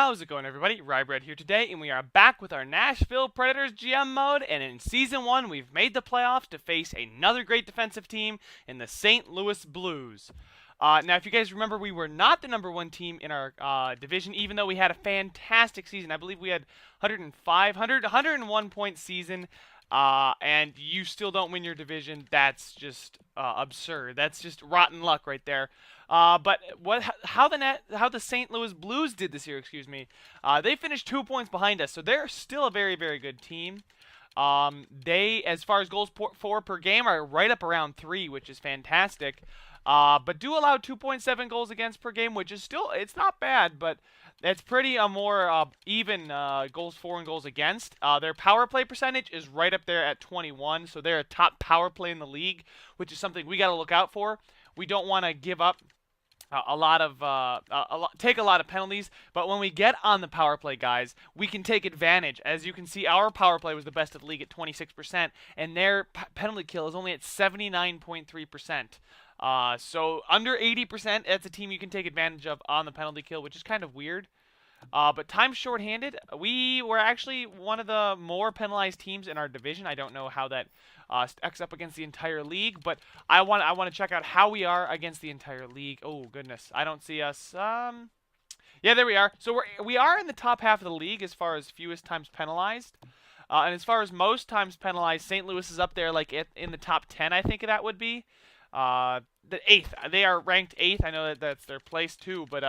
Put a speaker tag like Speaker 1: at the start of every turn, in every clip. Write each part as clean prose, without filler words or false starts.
Speaker 1: How's it going, everybody? Rybread here today, and we are back with our Nashville Predators GM mode, and in Season 1, we've made the playoffs to face another great defensive team in the St. Louis Blues. Now, if you guys remember, we were not the #1 team in our division, even though we had a fantastic season. I believe we had 101-point season, and you still don't win your division. That's just absurd. That's just rotten luck right there. But how the St. Louis Blues did this year, they finished 2 points behind us, so they're still a very, very good team. They, as far as goals for per game, are right up around 3, which is fantastic. But do allow 2.7 goals against per game, which is still, it's not bad, but it's pretty more even goals for and goals against. Their power play percentage is right up there at 21, so they're a top power play in the league, which is something we got to look out for. We don't want to give up take a lot of penalties, but when we get on the power play, guys, we can take advantage. As you can see, our power play was the best of the league at 26%, and their penalty kill is only at 79.3%. So under 80%, that's a team you can take advantage of on the penalty kill, which is kind of weird. But time shorthanded, we were actually one of the more penalized teams in our division. I don't know how that stacks up against the entire league, but I want to check out how we are against the entire league. Oh goodness, I don't see us. Yeah, there we are. So we are in the top half of the league as far as fewest times penalized, and as far as most times penalized, St. Louis is up there like in the top 10. I think that would be the 8th. They are ranked 8th. I know that that's their place too, but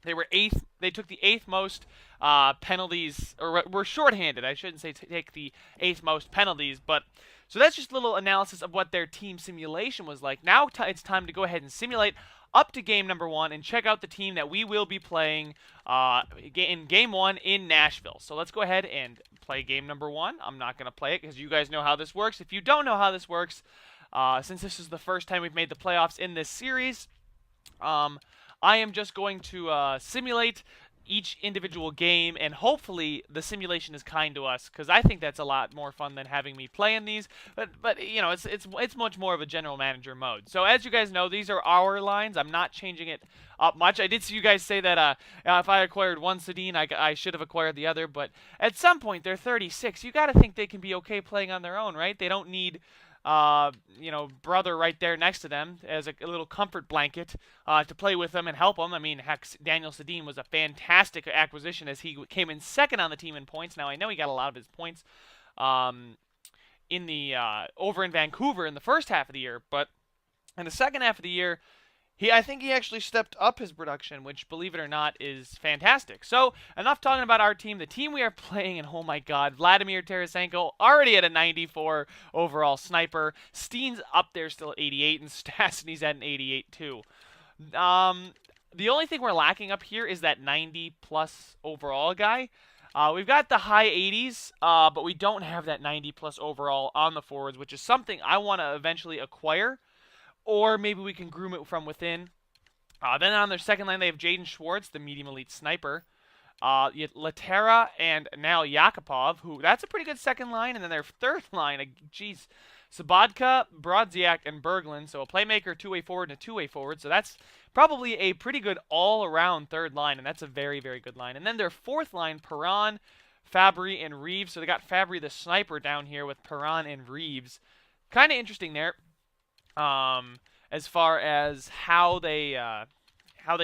Speaker 1: they were 8th. They took the 8th most penalties, or were shorthanded. I shouldn't say take the 8th most penalties, but so that's just a little analysis of what their team simulation was like. Now it's time to go ahead and simulate up to game #1 and check out the team that we will be playing in game 1 in Nashville. So let's go ahead and play game #1. I'm not going to play it because you guys know how this works. If you don't know how this works, since this is the first time we've made the playoffs in this series, I am just going to simulate each individual game, and hopefully the simulation is kind to us, because I think that's a lot more fun than having me play in these. But you know, it's much more of a general manager mode. So as you guys know, these are our lines. I'm not changing it up much. I did see you guys say that if I acquired one Sedin, I should have acquired the other. But at some point, they're 36. You got to think they can be okay playing on their own, right? They don't need brother right there next to them as a little comfort blanket to play with them and help them. I mean, heck, Daniel Sedin was a fantastic acquisition as he came in second on the team in points. Now, I know he got a lot of his points in the over in Vancouver in the first half of the year, but in the second half of the year, I think he actually stepped up his production, which, believe it or not, is fantastic. So, enough talking about our team. The team we are playing, and oh my god, Vladimir Tarasenko already at a 94 overall sniper. Steen's up there still at 88, and Stastny's at an 88 too. The only thing we're lacking up here is that 90-plus overall guy. We've got the high 80s, but we don't have that 90-plus overall on the forwards, which is something I want to eventually acquire. Or maybe we can groom it from within. Then on their second line, they have Jaden Schwartz, the medium elite sniper. Latera and now Yakupov, who that's a pretty good second line. And then their third line, Sabatka, Brodziak, and Berglund. So a playmaker, two-way forward, and a two-way forward. So that's probably a pretty good all-around third line, and that's a very, very good line. And then their fourth line, Perron, Fabry, and Reeves. So they got Fabry the sniper down here with Perron and Reeves. Kind of interesting there. As far as how they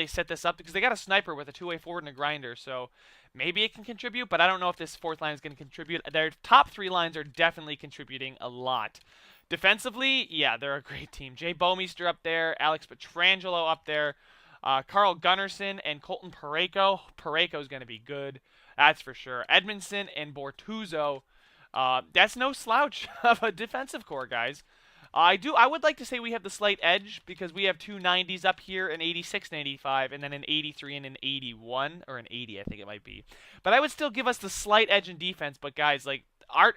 Speaker 1: set this up, because they got a sniper with a two-way forward and a grinder, so maybe it can contribute, but I don't know if this fourth line is going to contribute. Their top 3 lines are definitely contributing a lot. Defensively, yeah, they're a great team. Jay Bomeister up there, Alex Pietrangelo up there, Carl Gunnarsson and Colton Parayko. Parayko's going to be good, that's for sure. Edmondson and Bortuzzo. That's no slouch of a defensive core, guys. I would like to say we have the slight edge because we have 2 90s up here, an 86 and 85, and then an 83 and an 81, or an 80, I think it might be. But I would still give us the slight edge in defense. But guys, like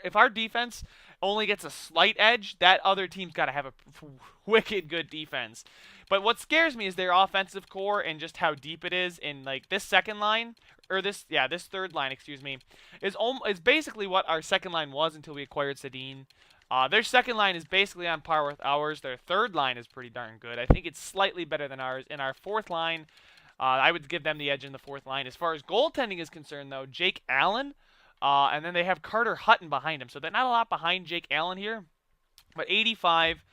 Speaker 1: if our defense only gets a slight edge, that other team's got to have a wicked good defense. But what scares me is their offensive core and just how deep it is. In like this second line, or this third line, is basically what our second line was until we acquired Sedin. Their second line is basically on par with ours. Their third line is pretty darn good. I think it's slightly better than ours. And our fourth line, I would give them the edge in the fourth line. As far as goaltending is concerned, though, Jake Allen, and then they have Carter Hutton behind him. So they're not a lot behind Jake Allen here. But 85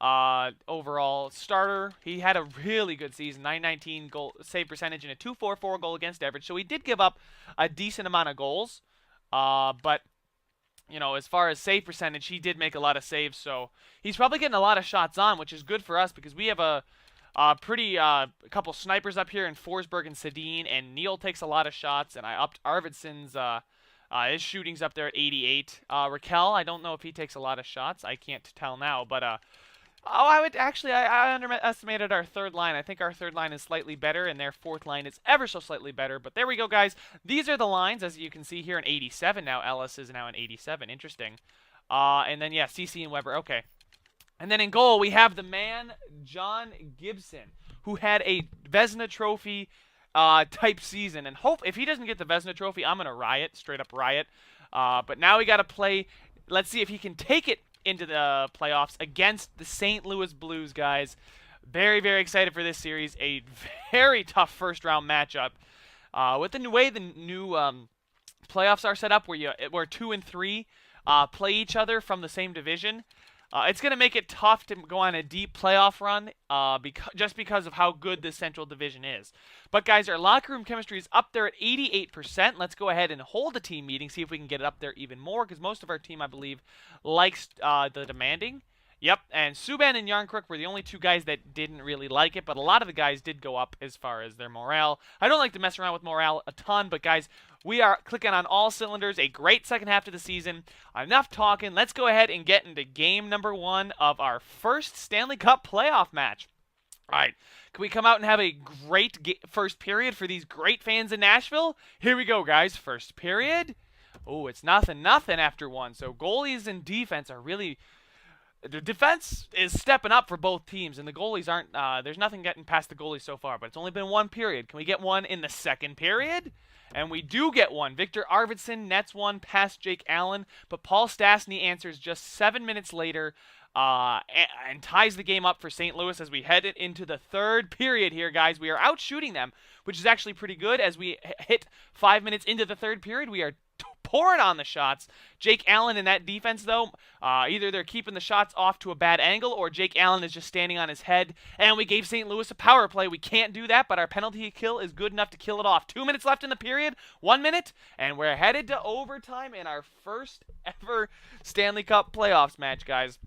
Speaker 1: overall starter. He had a really good season, 919 goal save percentage and a 244 goal against average. So he did give up a decent amount of goals. But you know, as far as save percentage, he did make a lot of saves. So he's probably getting a lot of shots on, which is good for us because we have a pretty couple snipers up here in Forsberg and Sedin, and Neal takes a lot of shots, and I upped Arvidsson's his shooting's up there at 88. Raquel, I don't know if he takes a lot of shots. I can't tell now, but I underestimated our third line. I think our third line is slightly better, and their fourth line is ever so slightly better. But there we go, guys. These are the lines, as you can see here in 87 now. Ellis is now in 87. Interesting. And then, yeah, CC and Weber. Okay. And then in goal, we have the man, John Gibson, who had a Vezina Trophy type season. And hope if he doesn't get the Vezina Trophy, I'm going to riot, straight up riot. But now we got to play. Let's see if he can take it into the playoffs against the St. Louis Blues, guys. Very, very excited for this series. A very tough first-round matchup. With the way the new playoffs are set up, where 2 and 3 play each other from the same division, it's going to make it tough to go on a deep playoff run just because of how good this Central Division is. But, guys, our locker room chemistry is up there at 88%. Let's go ahead and hold a team meeting, see if we can get it up there even more, because most of our team, I believe, likes the demanding. Yep, and Subban and Yarncrook were the only two guys that didn't really like it, but a lot of the guys did go up as far as their morale. I don't like to mess around with morale a ton, but guys, we are clicking on all cylinders. A great second half to the season. Enough talking. Let's go ahead and get into game number 1 of our first Stanley Cup playoff match. All right, can we come out and have a great first period for these great fans in Nashville? Here we go, guys. First period. Oh, it's nothing after one. So goalies and defense are really... The defense is stepping up for both teams, and the goalies aren't, there's nothing getting past the goalies so far, but it's only been one period. Can we get one in the second period? And we do get one. Victor Arvidsson nets one past Jake Allen, but Paul Stastny answers just 7 minutes later and ties the game up for St. Louis as we head into the third period here, guys. We are out shooting them, which is actually pretty good. As we hit 5 minutes into the third period, we are pouring on the shots. Jake Allen in that defense, though, either they're keeping the shots off to a bad angle or Jake Allen is just standing on his head. And we gave St. Louis a power play. We can't do that, but our penalty kill is good enough to kill it off. 2 minutes left in the period, 1 minute, and we're headed to overtime in our first ever Stanley Cup playoffs match, guys.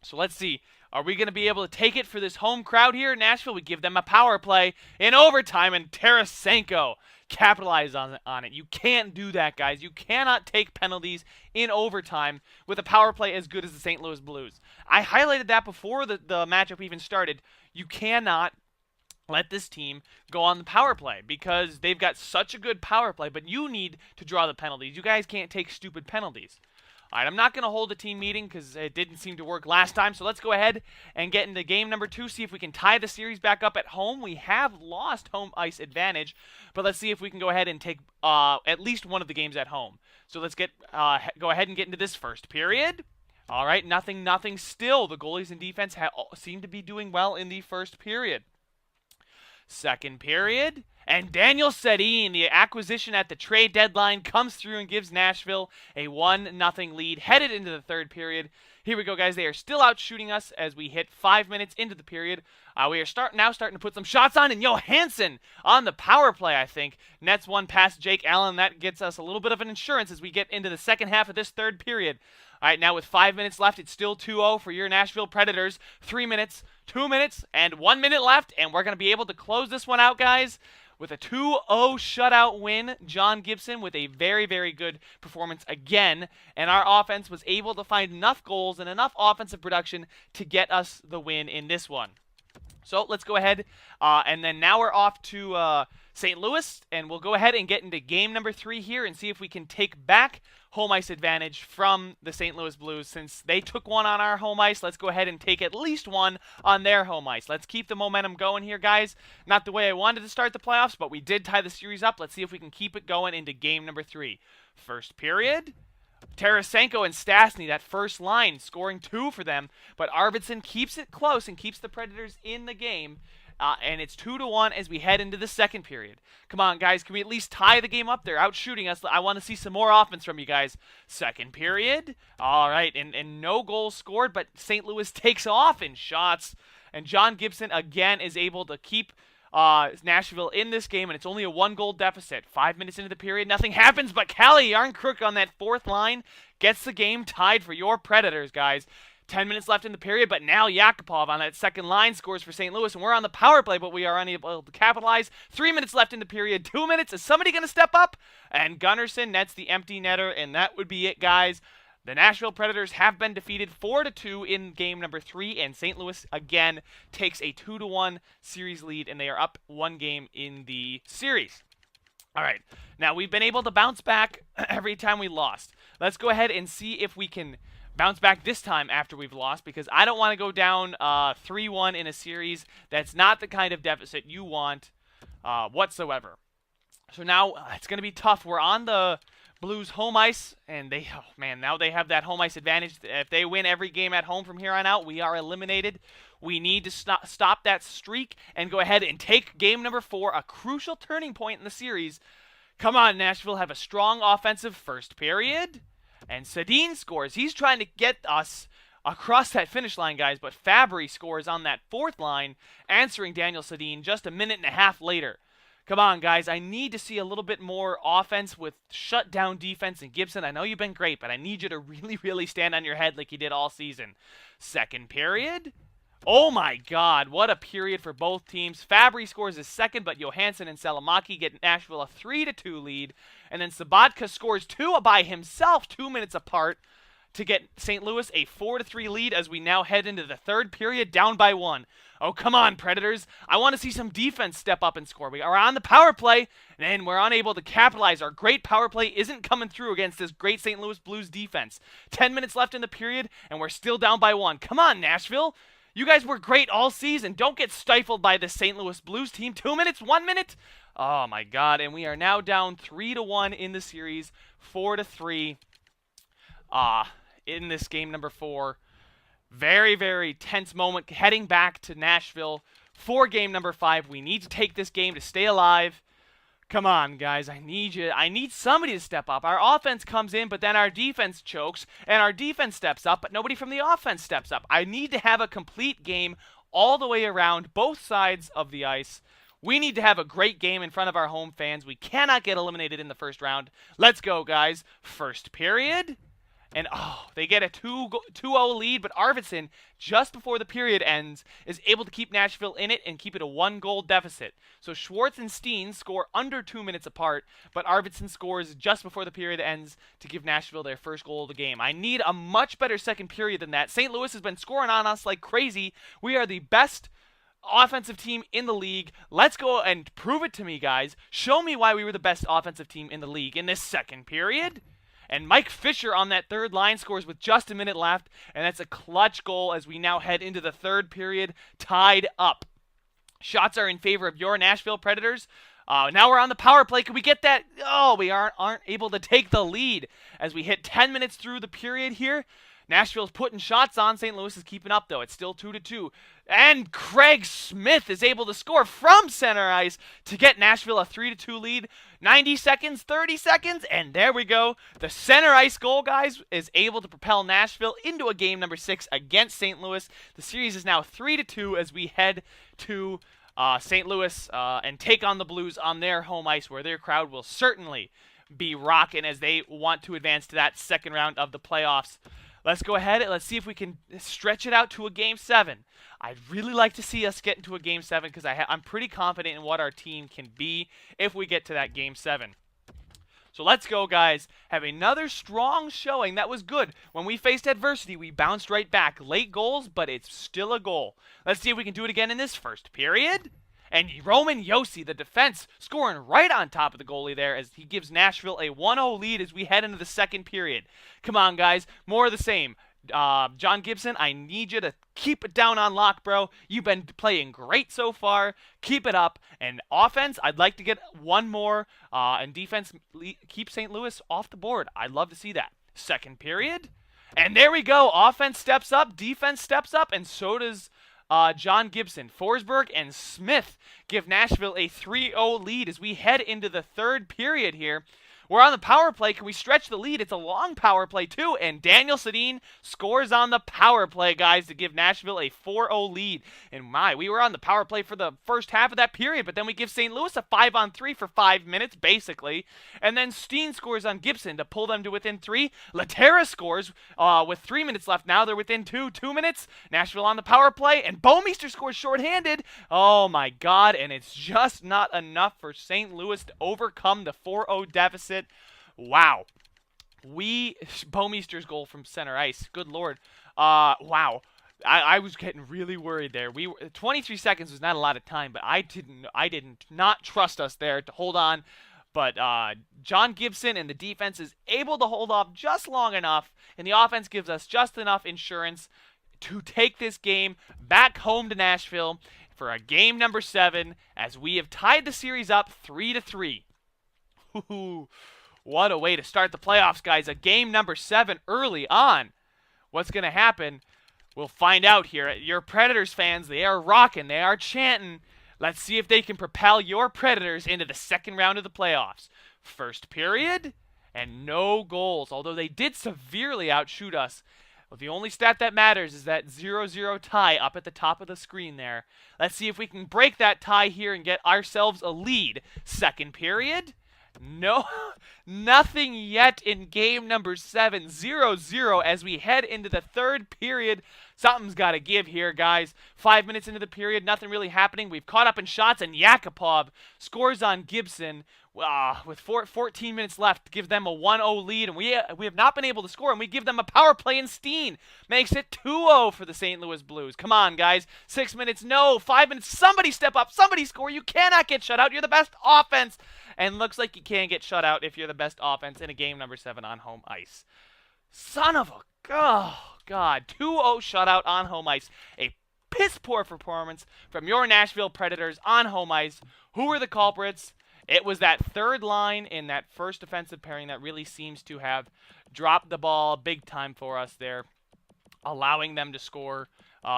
Speaker 1: So let's see. Are we going to be able to take it for this home crowd here in Nashville? We give them a power play in overtime, and Tarasenko capitalize on it. You can't do that, guys. You cannot take penalties in overtime with a power play as good as the St. Louis Blues. I highlighted that before the matchup even started. You cannot let this team go on the power play because they've got such a good power play, but you need to draw the penalties. You guys can't take stupid penalties. All right, I'm not going to hold a team meeting because it didn't seem to work last time. So let's go ahead and get into game number 2, see if we can tie the series back up at home. We have lost home ice advantage, but let's see if we can go ahead and take at least one of the games at home. So let's go ahead and get into this first period. All right, nothing still. The goalies and defense seem to be doing well in the first period. Second period. And Daniel Sedin, the acquisition at the trade deadline, comes through and gives Nashville a 1-0 lead, headed into the third period. Here we go, guys. They are still out shooting us as we hit 5 minutes into the period. We are starting to put some shots on, and Johansson on the power play, I think, nets one past Jake Allen. That gets us a little bit of an insurance as we get into the second half of this third period. All right, now with 5 minutes left, it's still 2-0 for your Nashville Predators. 3 minutes, 2 minutes, and 1 minute left, and we're going to be able to close this one out, guys, with a 2-0 shutout win. John Gibson with a very, very good performance again, and our offense was able to find enough goals and enough offensive production to get us the win in this one. So let's go ahead, and then now we're off to St. Louis, and we'll go ahead and get into game number 3 here and see if we can take back home ice advantage from the St. Louis Blues. Since they took one on our home ice, let's go ahead and take at least one on their home ice. Let's keep the momentum going here, guys. Not the way I wanted to start the playoffs, but we did tie the series up. Let's see if we can keep it going into game number 3. First period. Tarasenko and Stastny, that first line, scoring 2 for them. But Arvidsson keeps it close and keeps the Predators in the game. and it's 2-1 as we head into the second period. Come on, guys. Can we at least tie the game up? They're out shooting us. I want to see some more offense from you guys. Second period. All right, and no goals scored, but St. Louis takes off in shots. And John Gibson, again, is able to keep Nashville in this game, and it's only a 1-goal deficit. 5 minutes into the period, nothing happens, but Calle Yarncrook on that fourth line gets the game tied for your Predators, guys. 10 minutes left in the period, but now Yakupov on that second line scores for St. Louis, and we're on the power play, but we are unable to capitalize. 3 minutes left in the period, 2 minutes. Is somebody going to step up? And Gunnarsson nets the empty netter, and that would be it, guys. The Nashville Predators have been defeated 4-2 in game number 3, and St. Louis again takes a 2-1 series lead, and they are up 1 game in the series. All right, now we've been able to bounce back every time we lost. Let's go ahead and see if we can bounce back this time after we've lost, because I don't want to go down 3-1 in a series. That's not the kind of deficit you want whatsoever. So now it's going to be tough. We're on the Blues home ice, and now they have that home ice advantage. If they win every game at home from here on out, we are eliminated. We need to stop that streak and go ahead and take game number 4, a crucial turning point in the series. Come on, Nashville, have a strong offensive first period. And Sedin scores. He's trying to get us across that finish line, guys, but Fabry scores on that fourth line, answering Daniel Sedin just a minute and a half later. Come on, guys. I need to see a little bit more offense with shutdown defense. And Gibson, I know you've been great, but I need you to really, really stand on your head like you did all season. Second period. Oh, my God. What a period for both teams. Fabry scores his second, but Johansson and Salamaki get Nashville a 3-2 lead. And then Sabatka scores 2 by himself 2 minutes apart to get St. Louis a 4-3 lead as we now head into the third period, down by 1. Oh, come on, Predators. I want to see some defense step up and score. We are on the power play, and we're unable to capitalize. Our great power play isn't coming through against this great St. Louis Blues defense. 10 minutes left in the period, and we're still down by 1. Come on, Nashville. You guys were great all season. Don't get stifled by the St. Louis Blues team. 2 minutes, 1 minute. Oh, my God. And we are now down 3-1 in the series, 4-3 in this game number 4. Very, very tense moment heading back to Nashville for game number 5. We need to take this game to stay alive. Come on, guys. I need you. I need somebody to step up. Our offense comes in, but then our defense chokes, and our defense steps up, but nobody from the offense steps up. I need to have a complete game all the way around, both sides of the ice. We need to have a great game in front of our home fans. We cannot get eliminated in the first round. Let's go, guys. First period. And, they get a 2-0 lead, but Arvidsson, just before the period ends, is able to keep Nashville in it and keep it a 1-goal deficit. So Schwartz and Steen score under 2 minutes apart, but Arvidsson scores just before the period ends to give Nashville their first goal of the game. I need a much better second period than that. St. Louis has been scoring on us like crazy. We are the best offensive team in the league. Let's go and prove it to me, guys. Show me why we were the best offensive team in the league in this second period. And Mike Fisher on that third line scores with just a minute left, and that's a clutch goal as we now head into the third period, tied up. Shots are in favor of your Nashville Predators. Now we're on the power play. Can we get that? Oh, we aren't able to take the lead as we hit 10 minutes through the period here. Nashville's putting shots on. St. Louis is keeping up, though. It's still 2-2. And Craig Smith is able to score from center ice to get Nashville a 3-2 lead. 90 seconds, 30 seconds, and there we go. The center ice goal, guys, is able to propel Nashville into a game number 6 against St. Louis. The series is now 3-2 as we head to St. Louis and take on the Blues on their home ice, where their crowd will certainly be rocking as they want to advance to that second round of the playoffs. Let's go ahead and let's see if we can stretch it out to a Game 7. I'd really like to see us get into a Game 7 because I'm pretty confident in what our team can be if we get to that Game 7. So let's go, guys. Have another strong showing. That was good. When we faced adversity, we bounced right back. Late goals, but it's still a goal. Let's see if we can do it again in this first period. And Roman Josi, the defense, scoring right on top of the goalie there as he gives Nashville a 1-0 lead as we head into the second period. Come on, guys. More of the same. John Gibson, I need you to keep it down on lock, bro. You've been playing great so far. Keep it up. And offense, I'd like to get one more. And defense, keep St. Louis off the board. I'd love to see that. Second period. And there we go. Offense steps up. Defense steps up. And so does John Gibson, Forsberg, and Smith give Nashville a 3-0 lead as we head into the third period here. We're on the power play. Can we stretch the lead? It's a long power play, too. And Daniel Sedin scores on the power play, guys, to give Nashville a 4-0 lead. And we were on the power play for the first half of that period, but then we give St. Louis a 5-on-3 for 5 minutes, basically. And then Steen scores on Gibson to pull them to within 3. Laterra scores with 3 minutes left. Now they're within 2 minutes. Nashville on the power play, and Bouwmeester scores shorthanded. Oh, my God, and it's just not enough for St. Louis to overcome the 4-0 deficit. Wow. Bouwmeester's goal from center ice. Good Lord. Wow. I was getting really worried there. 23 seconds was not a lot of time, but I did not trust us there to hold on. But John Gibson and the defense is able to hold off just long enough, and the offense gives us just enough insurance to take this game back home to Nashville for a game number 7, as we have tied the series up 3-3. What a way to start the playoffs, guys. A game number 7 early on. What's going to happen? We'll find out here. Your Predators fans, they are rocking. They are chanting. Let's see if they can propel your Predators into the second round of the playoffs. First period, and no goals, although they did severely outshoot us. Well, the only stat that matters is that 0-0 tie up at the top of the screen there. Let's see if we can break that tie here and get ourselves a lead. Second period. No, nothing yet in game number 7. 0-0 as we head into the third period. Something's got to give here, guys. 5 minutes into the period, nothing really happening. We've caught up in shots, and Yakupov scores on Gibson with 14 minutes left to give them a 1-0 lead. And we have not been able to score, and we give them a power play, and Steen makes it 2-0 for the St. Louis Blues. Come on, guys. 6 minutes, no. 5 minutes, somebody step up. Somebody score. You cannot get shut out. You're the best offense. And looks like you can't get shut out if you're the best offense in a game number 7 on home ice. Son of a... Oh, God. 2-0 shutout on home ice. A piss-poor performance from your Nashville Predators on home ice. Who were the culprits? It was that third line in that first defensive pairing that really seems to have dropped the ball big time for us there, allowing them to score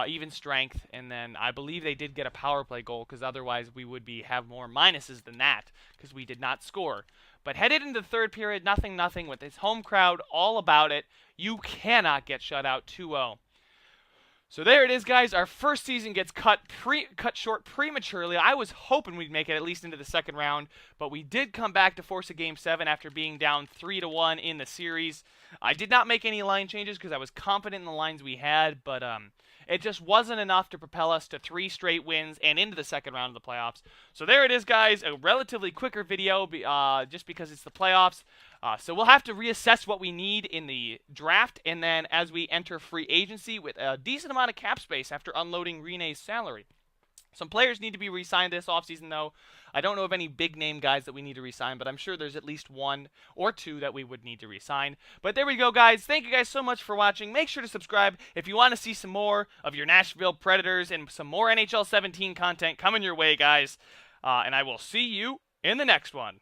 Speaker 1: even strength. And then I believe they did get a power play goal, because otherwise we would have more minuses than that, because we did not score. But headed into the third period, nothing with his home crowd all about it. You cannot get shut out 2-0. So there it is, guys. Our first season gets cut short prematurely. I was hoping we'd make it at least into the second round, but we did come back to force a Game 7 after being down 3-1 in the series. I did not make any line changes because I was confident in the lines we had, but it just wasn't enough to propel us to 3 straight wins and into the second round of the playoffs. So there it is, guys. A relatively quicker video just because it's the playoffs. So we'll have to reassess what we need in the draft, and then as we enter free agency with a decent amount of cap space after unloading Rene's salary. Some players need to be re-signed this offseason, though. I don't know of any big-name guys that we need to re-sign, but I'm sure there's at least 1 or 2 that we would need to re-sign. But there we go, guys. Thank you guys so much for watching. Make sure to subscribe if you want to see some more of your Nashville Predators and some more NHL 17 content coming your way, guys. And I will see you in the next one.